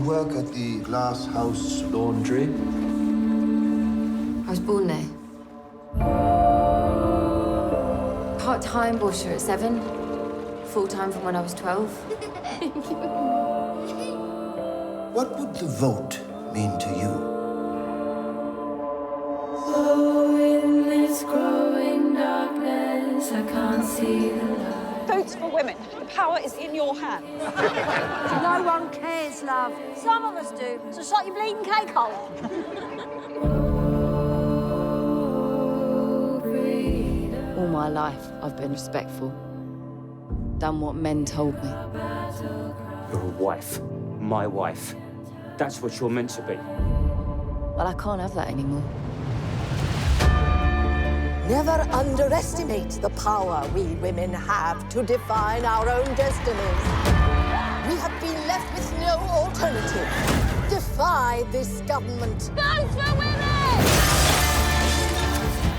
work at the Glass House Laundry? I was born there. Part-time washer at 7. Full-time from when I was 12. What would the vote mean to you? Oh, in this growing darkness, I can't see the light. Votes for women. The power is in your hands. No one cares, love. Some of us do, so shut your bleeding cake hole. All my life, I've been respectful. Done what men told me. You're a wife. My wife. That's what you're meant to be. Well, I can't have that anymore. Never underestimate the power we women have to define our own destinies. We have been left with no alternative. Defy this government. Vote for women!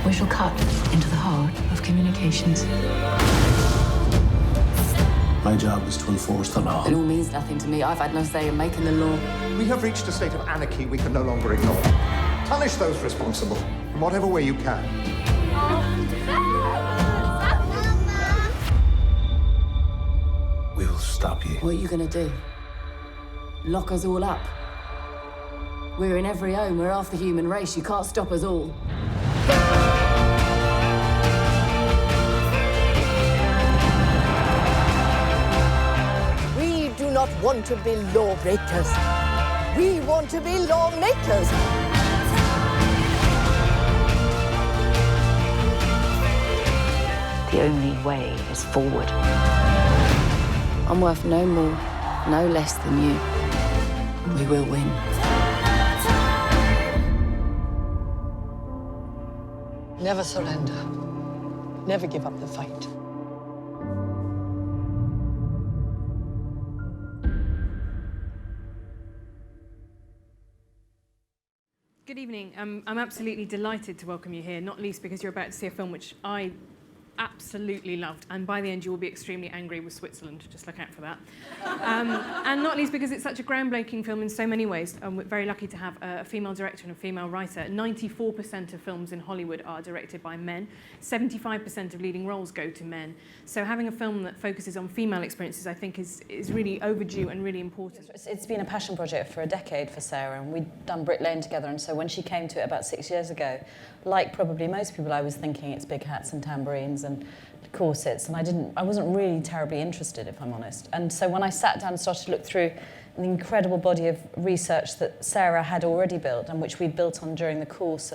We shall cut into the heart of communications. My job is to enforce the law. It all means nothing to me. I've had no say in making the law. We have reached a state of anarchy we can no longer ignore. Punish those responsible in whatever way you can. We will stop you. What are you gonna do? Lock us all up? We're in every home. We're half the human race. You can't stop us all. We do not want to be lawbreakers. We want to be lawmakers. The only way is forward. I'm worth no more, no less than you. We will win. Never surrender. Never give up the fight. Good evening. I'm absolutely delighted to welcome you here, not least because you're about to see a film which I absolutely loved, and by the end you will be extremely angry with Switzerland. Just look out for that. And not least because it's such a groundbreaking film in so many ways. We're very lucky to have a female director and a female writer. 94% of films in Hollywood are directed by men. 75% of leading roles go to men. So having a film that focuses on female experiences, I think, is really overdue and really important. It's been a passion project for a decade for Sarah, and we'd done Brick Lane together, and so when she came to it about 6 years ago, like probably most people, I was thinking it's big hats and tambourines and corsets, and I wasn't really terribly interested, if I'm honest. And so when I sat down and started to look through the incredible body of research that Sarah had already built, and which we'd built on during the course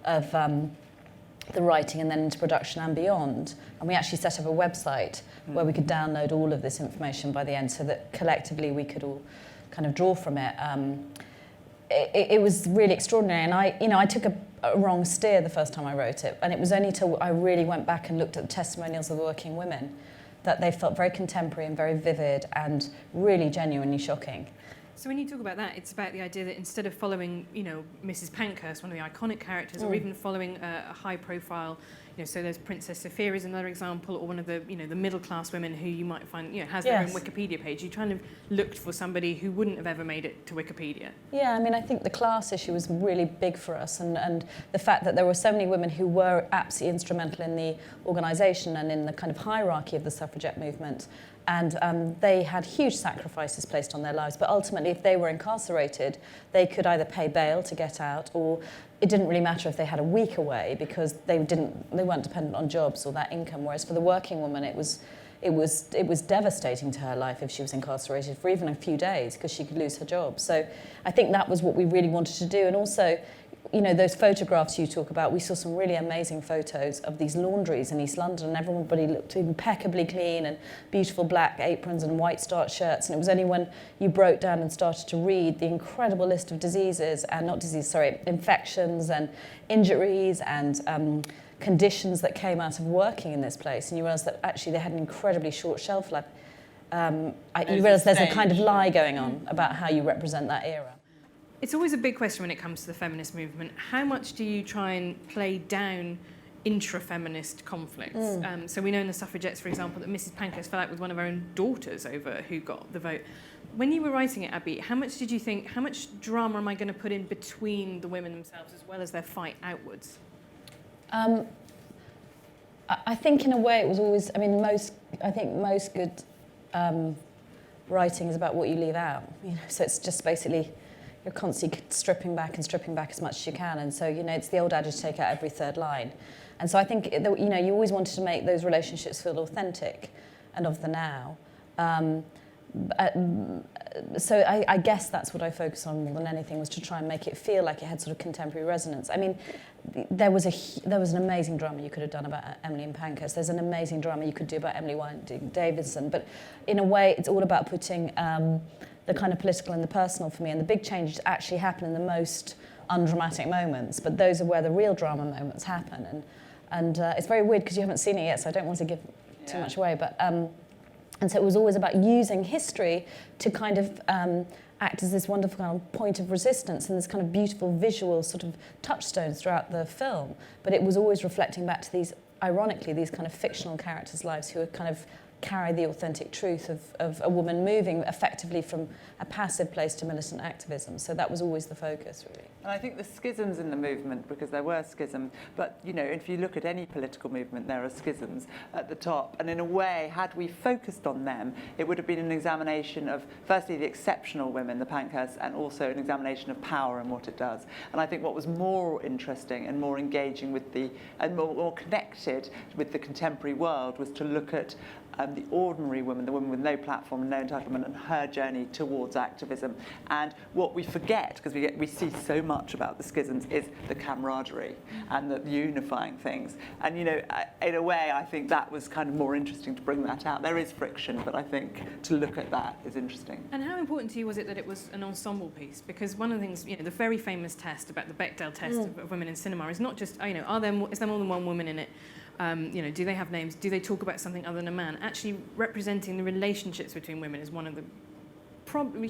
of the writing and then into production and beyond, and we actually set up a website where we could download all of this information by the end, so that collectively we could all kind of draw from it. It was really extraordinary, and I took a wrong steer the first time I wrote it, and it was only till I really went back and looked at the testimonials of the working women that they felt very contemporary and very vivid and really genuinely shocking. So when you talk about that, it's about the idea that instead of following, Mrs. Pankhurst, one of the iconic characters, or even following a high-profile, so there's Princess Sophia is another example, or one of the, the middle-class women who you might find, has their own Wikipedia page. You kind of looked for somebody who wouldn't have ever made it to Wikipedia. Yeah, I mean, I think the class issue was really big for us, and the fact that there were so many women who were absolutely instrumental in the organisation and in the kind of hierarchy of the suffragette movement. And they had huge sacrifices placed on their lives, but ultimately, if they were incarcerated, they could either pay bail to get out, or it didn't really matter if they had a week away, because they weren't dependent on jobs or that income. Whereas for the working woman, it was devastating to her life if she was incarcerated for even a few days, because she could lose her job. So I think that was what we really wanted to do, and also, those photographs you talk about, we saw some really amazing photos of these laundries in East London, and everybody looked impeccably clean and beautiful black aprons and white starched shirts. And it was only when you broke down and started to read the incredible list of infections and injuries and conditions that came out of working in this place, and you realise that actually they had an incredibly short shelf life. You realise there's a kind of lie going on about how you represent that era. It's always a big question when it comes to the feminist movement. How much do you try and play down intra-feminist conflicts? So we know in the Suffragettes, for example, that Mrs. Pankhurst fell out with one of her own daughters over who got the vote. When you were writing it, Abi, how much did you think, how much drama am I going to put in between the women themselves as well as their fight outwards? I think in a way it was always, I mean, most good writing is about what you leave out. You know, so it's just basically, you're constantly stripping back as much as you can. And so, you know, it's the old adage, take out every third line. And so I think, you know, you always wanted to make those relationships feel authentic and of the now. So I guess that's what I focused on more than anything, was to try and make it feel like it had sort of contemporary resonance. I mean, there was an amazing drama you could have done about Emily in Pankhurst. There's an amazing drama you could do about Emily Winding Davidson. But in a way, it's all about putting the kind of political and the personal for me. And the big changes actually happen in the most undramatic moments. But those are where the real drama moments happen. And it's very weird because you haven't seen it yet, so I don't want to give too much away. But and so it was always about using history to kind of act as this wonderful kind of point of resistance and this kind of beautiful visual sort of touchstones throughout the film. But it was always reflecting back to these, ironically, these kind of fictional characters' lives who are kind of carry the authentic truth of a woman moving effectively from a passive place to militant activism. So that was always the focus, really. And I think the schisms in the movement, because there were schisms, but, you know, if you look at any political movement, there are schisms at the top. And in a way, had we focused on them, it would have been an examination of, firstly, the exceptional women, the Pankhursts, and also an examination of power and what it does. And I think what was more interesting and more engaging with and more connected with the contemporary world was to look at the ordinary woman, the woman with no platform and no entitlement, and her journey towards activism. And what we forget, because we see so much about the schisms, is the camaraderie and the unifying things. And, you know, in a way, I think that was kind of more interesting to bring that out. There is friction, but I think to look at that is interesting. And how important to you was it that it was an ensemble piece? Because one of the things, you know, the very famous test about the Bechdel test of women in cinema is not just, you know, is there more than one woman in it? You know, do they have names? Do they talk about something other than a man? Actually representing the relationships between women is one of the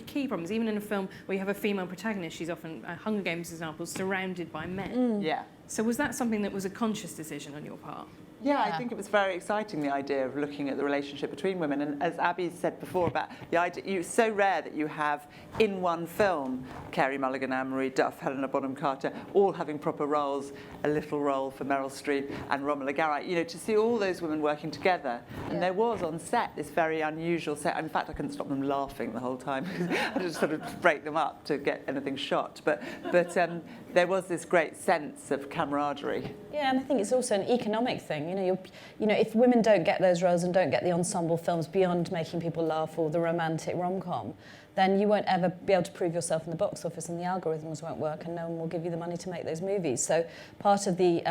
key problems. Even in a film where you have a female protagonist, she's often, Hunger Games example, surrounded by men. Yeah. So was that something that was a conscious decision on your part? Yeah, I think it was very exciting, the idea of looking at the relationship between women. And as Abi said before about the idea, it's so rare that you have in one film Carey Mulligan, Anne-Marie Duff, Helena Bonham Carter, all having proper roles, a little role for Meryl Streep and Romola Garai. You know, to see all those women working together. And there was on set this very unusual set. In fact, I couldn't stop them laughing the whole time. I just sort of break them up to get anything shot. But there was this great sense of camaraderie. Yeah, and I think it's also an economic thing. You know, if women don't get those roles and don't get the ensemble films beyond making people laugh or the romantic rom-com, then you won't ever be able to prove yourself in the box office, and the algorithms won't work, and no one will give you the money to make those movies. So part of the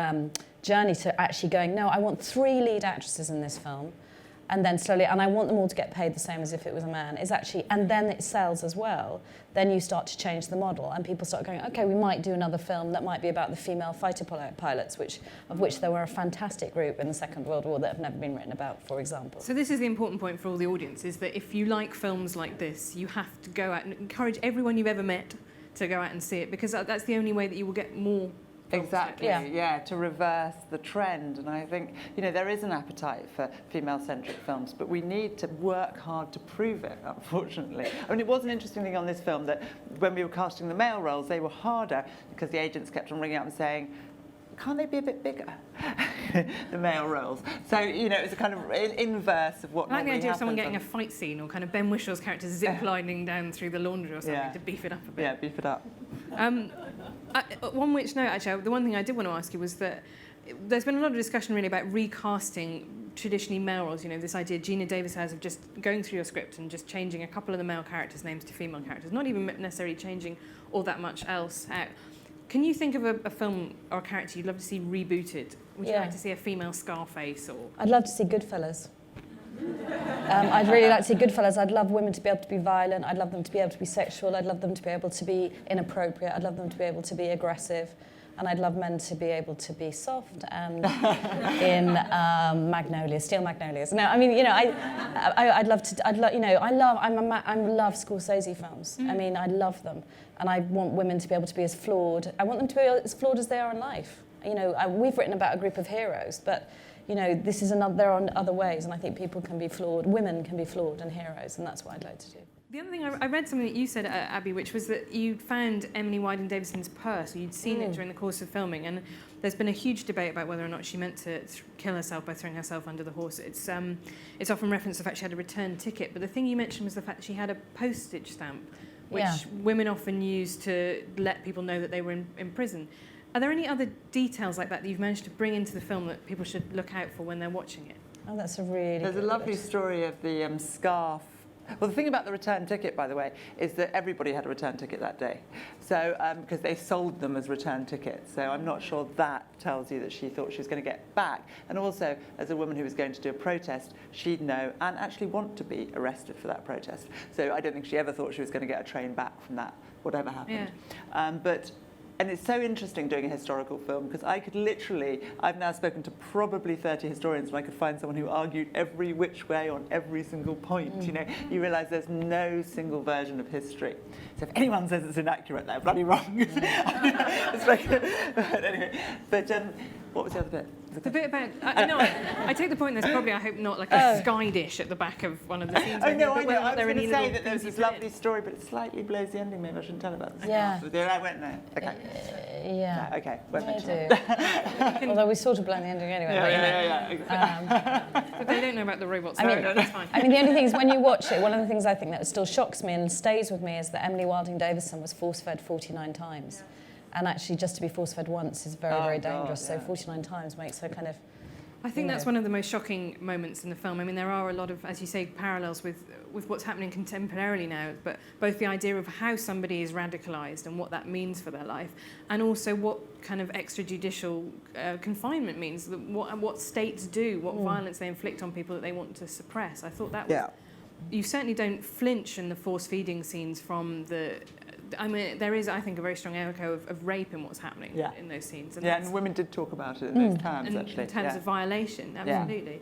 journey to actually going, no, I want 3 lead actresses in this film, and then slowly, and I want them all to get paid the same as if it was a man, is actually, and then it sells as well, then you start to change the model, and people start going, okay, we might do another film that might be about the female fighter pilots, of which there were a fantastic group in the Second World War that have never been written about, for example. So this is the important point for all the audience, is that if you like films like this, you have to go out and encourage everyone you've ever met to go out and see it, because that's the only way that you will get more. Exactly, yeah, to reverse the trend. And I think, you know, there is an appetite for female-centric films, but we need to work hard to prove it, unfortunately. I mean, it was an interesting thing on this film that when we were casting the male roles, they were harder because the agents kept on ringing up and saying, can't they be a bit bigger, the male roles? So, you know, it's a kind of inverse of what I like the idea of someone happens getting a fight scene, or kind of Ben Whishaw character zip-lining down through the laundry or something to beef it up a bit. Yeah, beef it up. One which note, actually, the one thing I did want to ask you was that there's been a lot of discussion really about recasting traditionally male roles. You know, this idea Gina Davis has of just going through your script and just changing a couple of the male characters' names to female characters, not even necessarily changing all that much else out. Can you think of a film or a character you'd love to see rebooted? Would you like to see a female Scarface? Or I'd love to see Goodfellas. I'd really like to see Goodfellas. I'd love women to be able to be violent. I'd love them to be able to be sexual. I'd love them to be able to be inappropriate. I'd love them to be able to be aggressive. And I'd love men to be able to be soft and in magnolias, steel magnolias. No, I mean, you know, I'd love to. You know, I love Scorsese films. I mean, I love them, and I want women to be able to be as flawed. I want them to be as flawed as they are in life. You know, we've written about a group of heroes, but you know, this is there are other ways, and I think people can be flawed. Women can be flawed and heroes, and that's what I'd like to do. The other thing, I read something that you said, Abby, which was that you'd found Emily Wilding Davison's purse, or you'd seen it during the course of filming, and there's been a huge debate about whether or not she meant to kill herself by throwing herself under the horse. It's often referenced the fact she had a return ticket, but the thing you mentioned was the fact that she had a postage stamp, which women often use to let people know that they were in prison. Are there any other details like that you've managed to bring into the film that people should look out for when they're watching it? Oh, that's a really There's a lovely story of the scarf. Well, the thing about the return ticket, by the way, is that everybody had a return ticket that day. So, because they sold them as return tickets. So I'm not sure that tells you that she thought she was going to get back. And also, as a woman who was going to do a protest, she'd know and actually want to be arrested for that protest. So I don't think she ever thought she was going to get a train back from that, whatever happened. Yeah. And it's so interesting doing a historical film, because I could literally, I've now spoken to probably 30 historians, and I could find someone who argued every which way on every single point. You know, you realise there's no single version of history. So if anyone says it's inaccurate, they're bloody wrong. It's like, but anyway, what was the other bit? The bit about, I take the point there's probably, I hope, not like a sky dish at the back of one of the scenes. Oh, no, I know. I was going to say that there's this lovely story, but it slightly blows the ending. Maybe I shouldn't tell about this. Yeah. I won't know. Okay. Yeah. No, okay, won't mention it. Although we sort of blown the ending anyway. But they don't know about the robots. That's fine. I mean, the only thing is when you watch it, one of the things I think that still shocks me and stays with me is that Emily Wilding Davison was force-fed 49 times. Yeah. And actually, just to be force-fed once is very, very dangerous. So 49 times makes her kind of... I think that's one of the most shocking moments in the film. I mean, there are a lot of, as you say, parallels with what's happening contemporarily now, but both the idea of how somebody is radicalised and what that means for their life, and also what kind of extrajudicial confinement means, what states do, what violence they inflict on people that they want to suppress. I thought that was... You certainly don't flinch in the force-feeding scenes from the... I mean, there is, I think, a very strong echo of rape in what's happening in those scenes. And and women did talk about it in those terms, actually. In terms of violation, absolutely.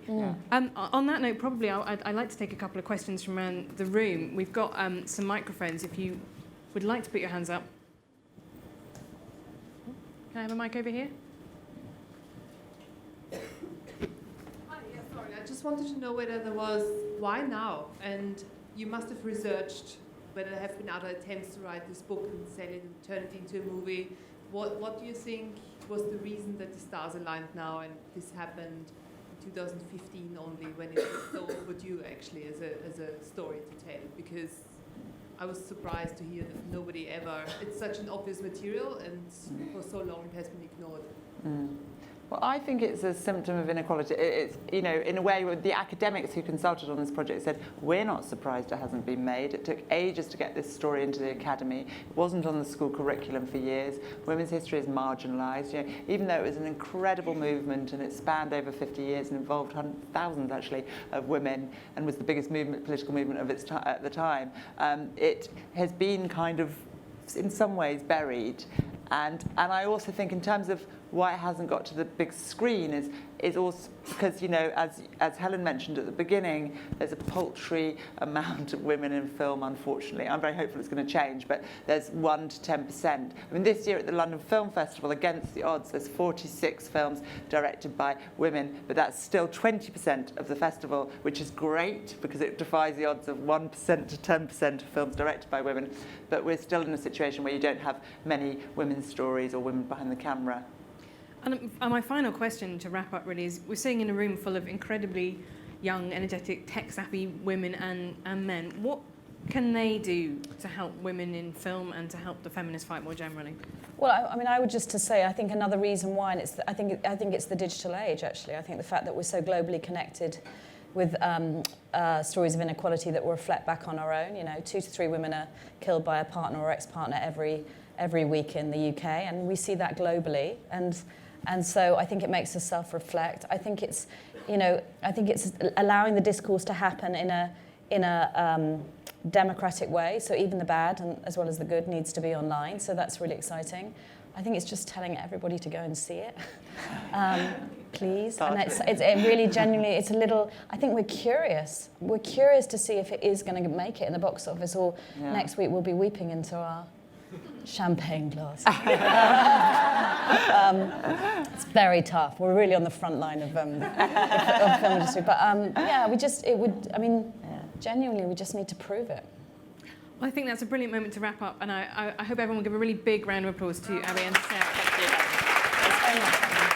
On that note, probably I'd like to take a couple of questions from around the room. We've got some microphones. If you would like to put your hands up. Can I have a mic over here? I just wanted to know whether there was, why now? And you must have researched whether there have been other attempts to write this book and sell it and turn it into a movie. What do you think was the reason that the stars aligned now and this happened in 2015 only, when it was so overdue actually as a story to tell? Because I was surprised to hear that nobody ever, it's such an obvious material and for so long it has been ignored. Well, I think it's a symptom of inequality. It's, you know, in a way, the academics who consulted on this project said, we're not surprised it hasn't been made. It took ages to get this story into the academy. It wasn't on the school curriculum for years. Women's history is marginalised. You know, even though it was an incredible movement and it spanned over 50 years and involved thousands, actually, of women and was the biggest political movement of its at the time, it has been kind of, in some ways, buried. And I also think in terms of why it hasn't got to the big screen is also because, you know, as Helen mentioned at the beginning, there's a paltry amount of women in film, unfortunately. I'm very hopeful it's going to change, but there's 1 to 10%. I mean, this year at the London Film Festival, against the odds, there's 46 films directed by women, but that's still 20% of the festival, which is great because it defies the odds of 1% to 10% of films directed by women. But we're still in a situation where you don't have many women's stories or women behind the camera. And my final question to wrap up really is, we're sitting in a room full of incredibly young, energetic, tech-savvy women and men. What can they do to help women in film and to help the feminist fight more generally? Well, I mean, I would just to say, I think another reason why, and I think it's the digital age, actually. I think the fact that we're so globally connected with stories of inequality that will reflect back on our own. You know, 2 to 3 women are killed by a partner or ex-partner every week in the UK, and we see that globally. And so I think it makes us self-reflect. I think it's, you know, allowing the discourse to happen in a democratic way. So even the bad and as well as the good needs to be online. So that's really exciting. I think it's just telling everybody to go and see it, please. And it really genuinely, it's a little. I think we're curious. We're curious to see if it is going to make it in the box office, or next week we'll be weeping into our champagne glass. It's very tough. We're really on the front line of film industry. But genuinely, we just need to prove it. I think that's a brilliant moment to wrap up, and I hope everyone will give a really big round of applause to Abi and Sarah. Thank you.